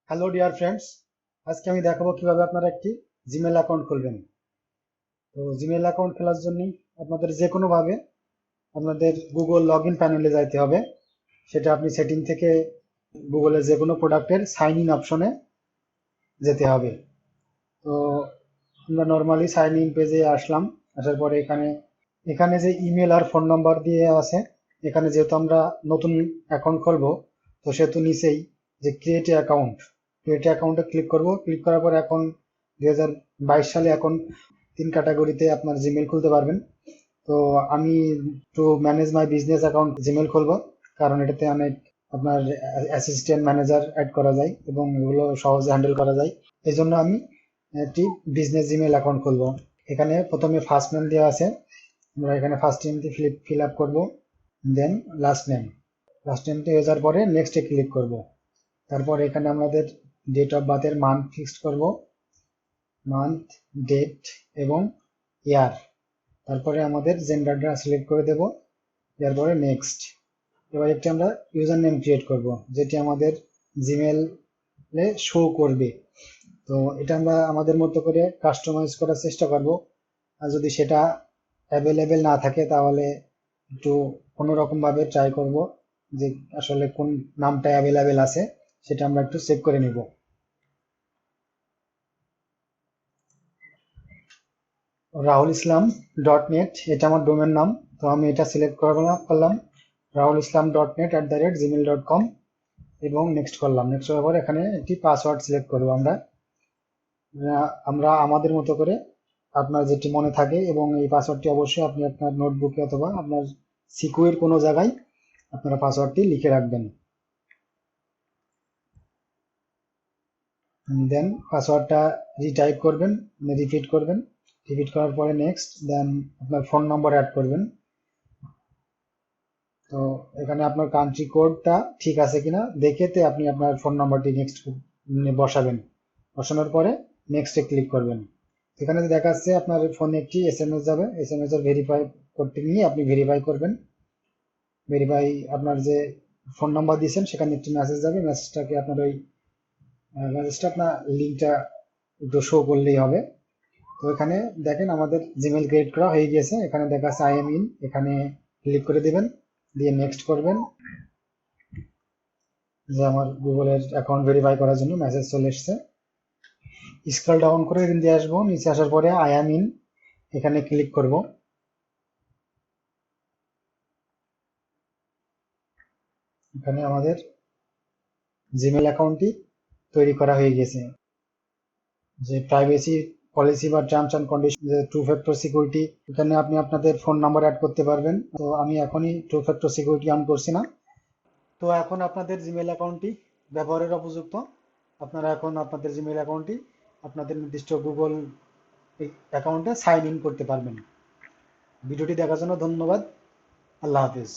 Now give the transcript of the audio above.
Hello dear friends, আজকে আমি দেখাবো কিভাবে আপনারা একটি জিমেল অ্যাকাউন্ট খুলবেন। তো জিমেল অ্যাকাউন্ট খোলার জন্য আপনাদের যে কোনো ভাবে আপনাদের গুগল লগ ইন প্যানেলে যাইতে হবে। সেটা আপনি সেটিং থেকে গুগলের যে কোনো প্রোডাক্টের সাইন ইন অপশনে যেতে হবে। তো আমরা নর্মালি সাইন ইন পেজে আসলাম। আসার পরে এখানে এখানে যে ইমেল আর ফোন নাম্বার দিয়ে আছে, এখানে যেহেতু আমরা নতুন অ্যাকাউন্ট খুলবো, তো সেহেতু নিচেই যে ক্রিয়েট অ্যাকাউন্টে ক্লিক করব। ক্লিক করার পর এখন 2022 সালে এখন 3 ক্যাটাগরিতে আপনার জিমেল খুলতে পারবেন। তো আমি to manage my business account Gmail খুলবো, কারণ এটাতে অনেক আপনার অ্যাসিস্ট্যান্ট ম্যানেজার অ্যাড করা যায় এবং এগুলো সহজে হ্যান্ডেল করা যায়। এই জন্য আমি একটি বিজনেস জিমেল অ্যাকাউন্ট খুলবো। এখানে প্রথমে ফার্স্ট নেম দেওয়া আছে, আমরা এখানে ফার্স্ট নেমটি ফিল আপ করবো। দেন লাস্ট নেমটি হয়ে যাওয়ার পরে নেক্সটে ক্লিক করব। তারপর এখানে আমাদের ডেট অফ বার্থের মান্থ ফিক্সড করব, মান্থ, ডেট এবং ইয়ার। তারপরে আমাদের জেন্ডারটা সিলেক্ট করে দেব। এরপরে নেক্সট। এবার একটি আমরা ইউজার নেম ক্রিয়েট করব, যেটি আমাদের জিমেলে শো করবে। তো এটা আমরা আমাদের মতো করে কাস্টমাইজ করার চেষ্টা করব। আর যদি সেটা অ্যাভেলেবেল না থাকে তাহলে একটু অন্যরকম ভাবে ট্রাই করব, যে আসলে কোন নামটা অ্যাভেলেবেল আছে সেটা আমরা একটু চেক করে নিব। রাহুল ইসলাম .net এটা আমার ডোমেন নাম। তো আমি এটা সিলেক্ট করলাম, রাহুল ইসলাম .net@gmail.com, এবং নেক্সট করলাম। নেক্সট করার পর এখানে একটি পাসওয়ার্ড সিলেক্ট করবো আমরা। আমরা আমাদের মতো করে আপনার যেটি মনে থাকে, এবং এই পাসওয়ার্ডটি অবশ্যই আপনি আপনার নোটবুকে অথবা আপনার সিকিউর কোনো জায়গায় আপনারা পাসওয়ার্ডটি লিখে রাখবেন। দেন পাসওয়ার্ডটা রিটাইপ করবেন, রিপিট করার পরে নেক্সট, দেন আপনার ফোন নম্বর অ্যাড করবেন। তো এখানে আপনার কান্ট্রি কোডটা ঠিক আছে কিনা দেখেতে আপনি আপনার ফোন নাম্বারটি নেক্সট বসানোর পরে নেক্সটে ক্লিক করবেন। এখানে দেখা যাচ্ছে আপনার ফোনে একটি এসএমএস যাবে, এসএমএস এর ভেরিফাই করতে নিয়ে আপনি ভেরিফাই করবেন। আপনার যে ফোন নাম্বার দিয়েছেন সেখানে একটি মেসেজ যাবে, মেসেজটা আপনার লিঙ্কটা একটু শো করলেই হবে। তো এখানে দেখেন আমাদের জিমেল ক্রিয়েট করা হয়ে গিয়েছে। এখানে দেখা যাচ্ছে আই এম ইন, এখানে ক্লিক করে দিবেন, দিয়ে নেক্সট করবেন। যে আমার গুগলের অ্যাকাউন্ট ভেরিফাই করার জন্য মেসেজ চলে এসছে। স্ক্রল ডাউন করে নিচে আসবো, নিচে আসার পরে আই এম ইন এখানে ক্লিক করব। এখানে আমাদের জিমেল অ্যাকাউন্টটি তৈরি করা হয়ে গেছে। যে প্রাইভেসি পলিসি বা টার্মস অ্যান্ড কন্ডিশন, যে টু ফ্যাক্টর সিকিউরিটি, এখানে আপনি আপনাদের ফোন নাম্বার অ্যাড করতে পারবেন। তো আমি এখনই টু ফ্যাক্টর সিকিউরিটি অন করছি না। তো এখন আপনাদের জিমেল অ্যাকাউন্টটি ব্যবহারের উপযুক্ত। আপনারা এখন আপনাদের জিমেল অ্যাকাউন্টটি আপনাদের নির্দিষ্ট গুগল অ্যাকাউন্টে সাইন ইন করতে পারবেন। ভিডিওটি দেখার জন্য ধন্যবাদ। আল্লাহ হাফিজ।